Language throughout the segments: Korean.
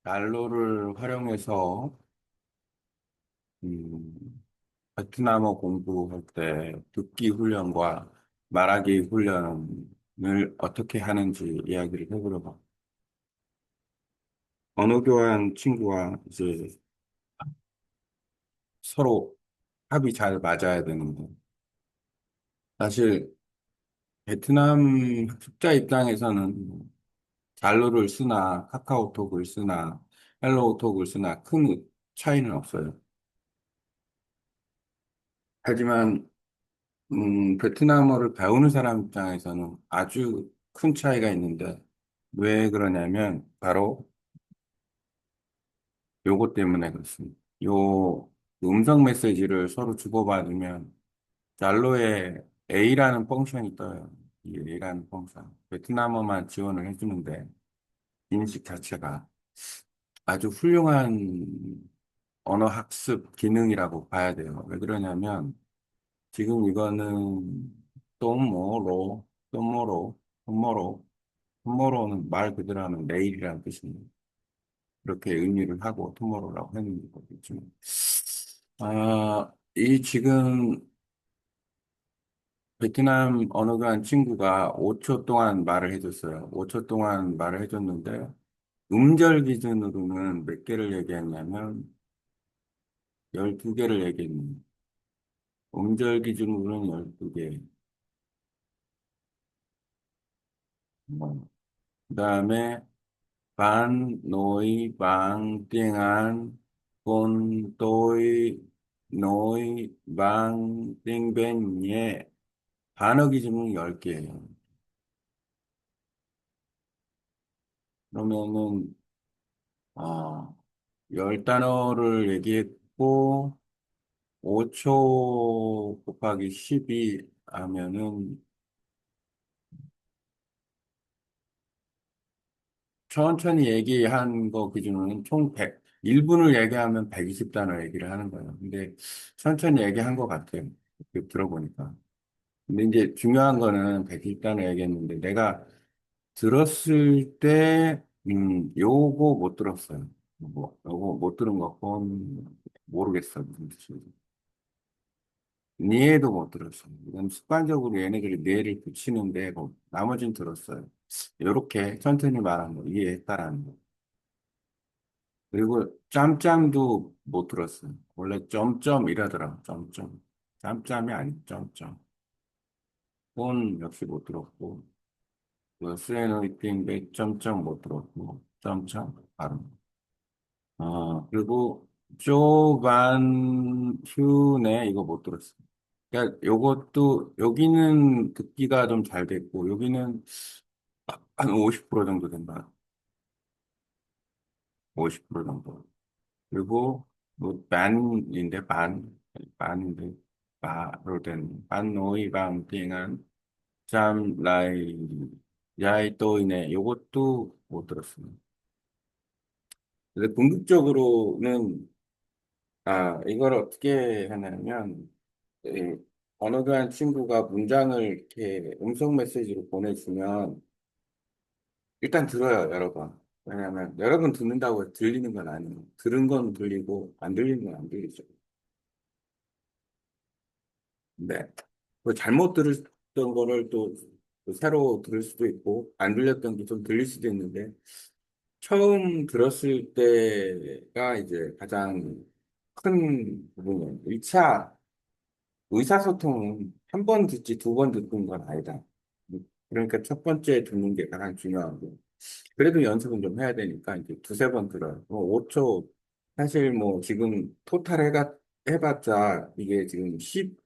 난로를 활용해서 음, 베트남어 공부할 때 듣기 훈련과 말하기 훈련을 어떻게 하는지 이야기를 해보려고 합니다. 언어 교환 친구와 이제 서로 합이 잘 맞아야 되는데 사실 베트남 학습자 입장에서는 잘로를 쓰나 카카오톡을 쓰나 헬로우톡을 쓰나 큰 차이는 없어요. 하지만 베트남어를 배우는 사람 입장에서는 아주 큰 차이가 있는데, 왜 그러냐면, 바로 요것 때문에 그렇습니다. 요 음성 메시지를 서로 주고받으면, 잘로에 A라는 펑션이 떠요. 이 A라는 펑션. 베트남어만 지원을 해주는데, 인식 자체가 아주 훌륭한 언어 학습 기능이라고 봐야 돼요. 왜 그러냐면, 지금 이거는 또모로, 또모로, 또모로, 토모로우는 말 그대로 하면 내일이라는 뜻입니다. 그렇게 의미를 하고 토모로우라고 했는 거겠죠. 이 지금 베트남 언어가 한 친구가 5초 동안 말을 해줬어요. 5초 동안 말을 해줬는데 음절 기준으로는 몇 개를 얘기했냐면 12개를 얘기했는데 음절 기준으로는 12개. 그다음에 Bạn nội bạn tiếng Anh, con tôi nói bạn tiếng Bên nhé. 단어 기준은 10개예요. 그러면은, 아, 10단어를 얘기했고, 5초 곱하기 12 하면은, 천천히 얘기한 거 기준으로는 총 100, 1분을 얘기하면 120단어 얘기를 하는 거예요. 근데 천천히 얘기한 것 같아요. 이렇게 들어보니까. 근데 이제 중요한 거는 120단어 얘기했는데 내가 들었을 때, 요거 못 들었어요. 요거 못 들은 것건 모르겠어. 무슨 뜻인지. 니에도 못 들었어요. 이건 습관적으로 얘네들이 뇌를 붙이는데, 뭐, 나머지는 들었어요. 요렇게 천천히 말한 거, 이해했다라는 거. 그리고 짬짬도 못 들었어요. 원래 점점 이라더라고, 점점. 짬짬이 아니, 점점. 폰 역시 못 들었고, 그 스레노이팅 점점 못 들었고, 점점 발음. 그리고 조반 휴네 이거 못 들었어요. 그러니까 요것도 여기는 듣기가 좀 잘 됐고 여기는 한 50% 정도 된다. 50% 정도. 그리고 뭐 반인데 반인데 바로 된 반노이 방띵한 짬 라이 야이 또이네 요것도 못 들었어요. 근데 궁극적으로는 이걸 어떻게 하냐면 이 어느 한 친구가 문장을 이렇게 음성 메시지로 보내주면 일단 들어요, 여러 번. 왜냐하면 여러 번 듣는다고 해서 들리는 건 아니에요. 들은 건 들리고 안 들리는 건 안 들리죠. 근데 그 잘못 들었던 거를 또 새로 들을 수도 있고 안 들렸던 게 좀 들릴 수도 있는데 처음 들었을 때가 이제 가장 큰 부분이에요. 1차 의사소통은 한 번 듣지 두 번 듣는 건 아니다. 그러니까 첫 번째 듣는 게 가장 중요하고. 그래도 연습은 좀 해야 되니까 이제 두세 번 들어요. 뭐 5초, 사실 뭐 지금 토탈 해봤자 이게 지금 17초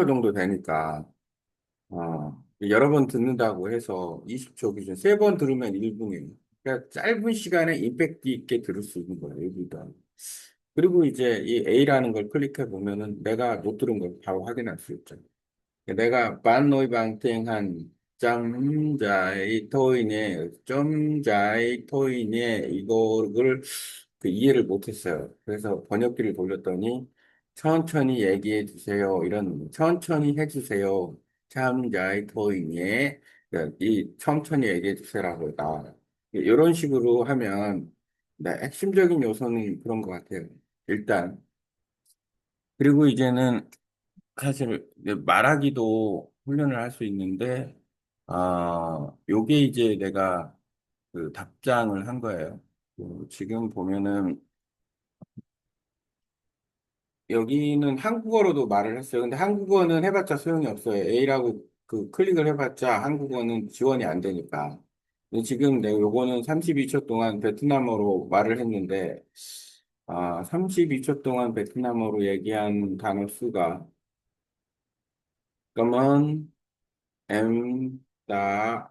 정도 되니까, 여러 번 듣는다고 해서 20초 기준, 세 번 들으면 1분이에요. 그러니까 짧은 시간에 임팩트 있게 들을 수 있는 거예요, 1분도. 그리고 이제 이 A라는 걸 클릭해 보면은 내가 못 들은 걸 바로 확인할 수 있죠. 내가 반노이 방탱한 짬자이 토이네 점자이 토이네 이거를 그 이해를 못했어요. 그래서 번역기를 돌렸더니 천천히 얘기해 주세요. 이런 천천히 해주세요. 참자이 토이네 이 천천히 얘기해 주세요라고 나와요. 이런 식으로 하면 네, 핵심적인 요소는 그런 것 같아요. 일단 그리고 이제는 사실 이제 말하기도 훈련을 할 수 있는데 요게 이제 내가 그 답장을 한 거예요. 지금 보면은 여기는 한국어로도 말을 했어요. 근데 한국어는 해봤자 소용이 없어요. A라고 그 클릭을 해봤자 한국어는 지원이 안 되니까. 근데 지금 내가 요거는 32초 동안 베트남어로 말을 했는데, 32초 동안 베트남어로 얘기한 단어 수가, 그러면, đã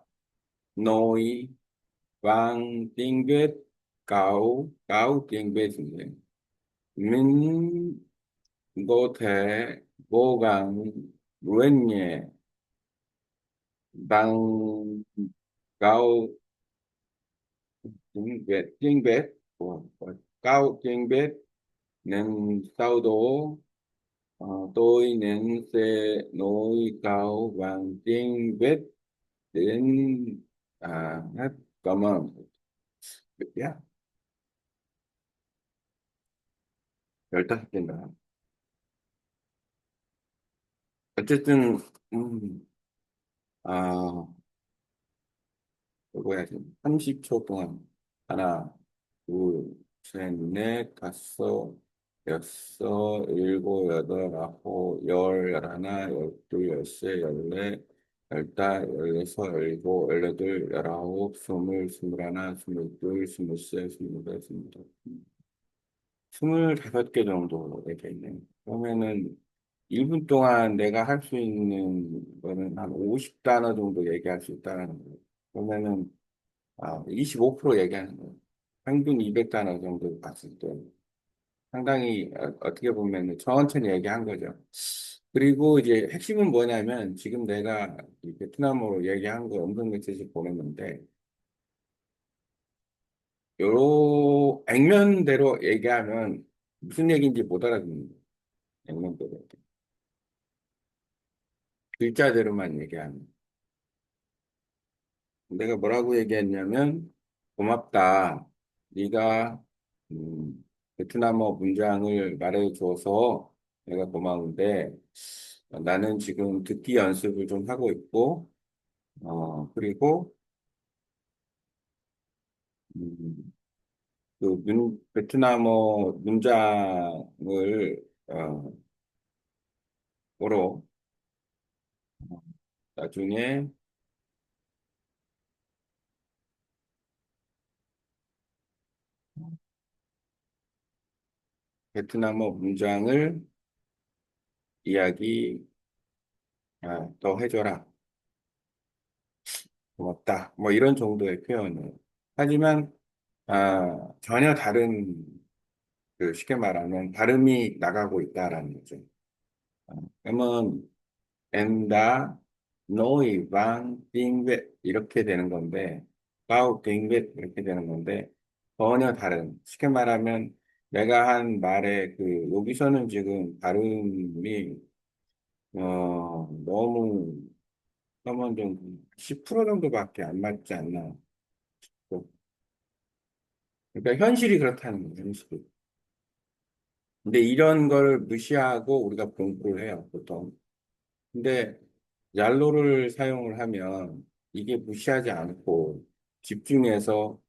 nói bằng tiếng Việt cáo tiếng Việt. Mình có thể cố gắng luyện nhẹ bằng cao tiếng Việt của cao tiếng Việt nên sau đó tôi nên sẽ nói cao bằng tiếng Việt đến hết. Cảm ơn. Yeah, 15개인가. 어쨌든 아 이거 해야지. 30초 동안 하나, 둘, 셋, 넷, 다섯, 여섯, 일곱, 여덟, 아홉, 열, 열하나, 열둘, 열세, 열네, 열다, 열여섯, 열일곱, 열여덟, 열아홉, 스물, 스물하나, 스물둘, 스물셋, 스물넷, 스물다섯, 25개 정도 되어 있네요. 그러면은 1분 동안 내가 할 수 있는 거는 한 50단어 정도 얘기할 수 있다는 거예요. 그러면은 25% 얘기하는 거예요. 평균 200단어 정도 봤을 때 상당히 어떻게 보면 천천히 얘기한 거죠. 그리고 이제 핵심은 뭐냐면 지금 내가 이 베트남어로 얘기한 거 음성 메시지 보냈는데 요 액면대로 얘기하면 무슨 얘기인지 못 알아듣는 거예요. 액면대로. 글자대로만 얘기하면. 내가 뭐라고 얘기했냐면 고맙다. 네가 베트남어 문장을 말해줘서 내가 고마운데 나는 지금 듣기 연습을 좀 하고 있고 그리고 음, 베트남어 문장을 보러 나중에 베트남어 문장을 이야기 더 해줘라. 고맙다. 뭐 이런 정도의 표현을. 하지만 전혀 다른 그 쉽게 말하면 발음이 나가고 있다라는 거죠. 그러면 엔다 노이 방 띵벳 이렇게 되는 건데 가우 띵벳 이렇게 되는 건데 전혀 다른 쉽게 말하면 내가 한 말의 그 여기서는 지금 발음이 너무 너무 좀 10% 정도밖에 안 맞지 않나. 그러니까 현실이 그렇다는 거예요, 현실이. 근데 이런 걸 무시하고 우리가 공부를 해요, 보통. 근데 얄로를 사용을 하면 이게 무시하지 않고 집중해서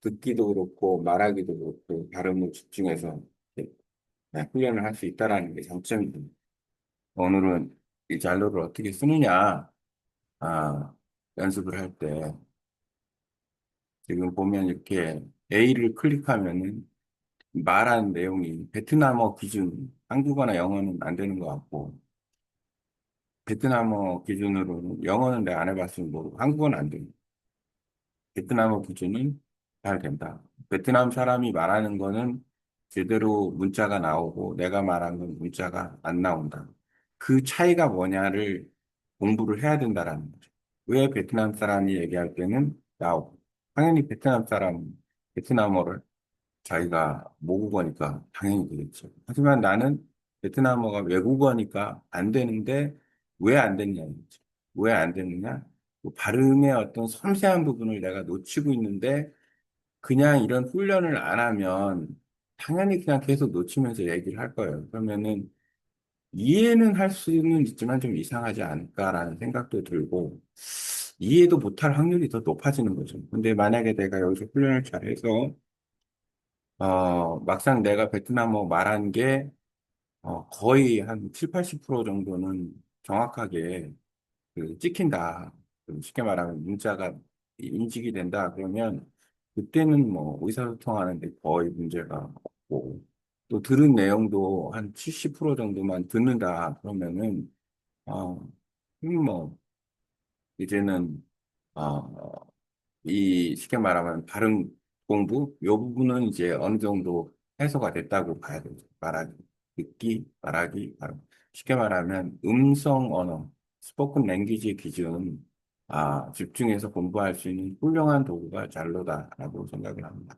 듣기도 그렇고 말하기도 그렇고 발음을 집중해서 이렇게 훈련을 할 수 있다라는 게 장점입니다. 오늘은 이 얄로를 어떻게 쓰느냐, 연습을 할 때 지금 보면 이렇게 A를 클릭하면은 말한 내용이 베트남어 기준, 한국어나 영어는 안 되는 것 같고, 베트남어 기준으로는 영어는 내가 안 해봤으니 모르고, 한국어는 안 돼. 베트남어 기준은 잘 된다. 베트남 사람이 말하는 거는 제대로 문자가 나오고, 내가 말한 건 문자가 안 나온다. 그 차이가 뭐냐를 공부를 해야 된다라는 거죠. 왜 베트남 사람이 얘기할 때는 나오고, 당연히 베트남 사람, 베트남어를 자기가 모국어니까 당연히 되겠죠. 하지만 나는 베트남어가 외국어니까 안 되는데 왜 안 됐냐, 이거죠. 왜 안 됐느냐? 뭐 발음의 어떤 섬세한 부분을 내가 놓치고 있는데 그냥 이런 훈련을 안 하면 당연히 그냥 계속 놓치면서 얘기를 할 거예요. 그러면은 이해는 할 수는 있지만 좀 이상하지 않을까라는 생각도 들고 이해도 못할 확률이 더 높아지는 거죠. 근데 만약에 내가 여기서 훈련을 잘해서 막상 내가 베트남어 말한 게 거의 한 7, 80% 정도는 정확하게 찍힌다. 쉽게 말하면 문자가 인식이 된다. 그러면 그때는 뭐 의사소통하는데 거의 문제가 없고 또 들은 내용도 한 70% 정도만 듣는다. 그러면은 어, 뭐 이제는 이 쉽게 말하면 발음 공부 이 부분은 이제 어느 정도 해소가 됐다고 봐야 되죠. 말하기, 듣기, 말하기, 발음. 쉽게 말하면 음성 언어, 스포큰 랭귀지 기준 집중해서 공부할 수 있는 훌륭한 도구가 잘로다라고 생각을 합니다.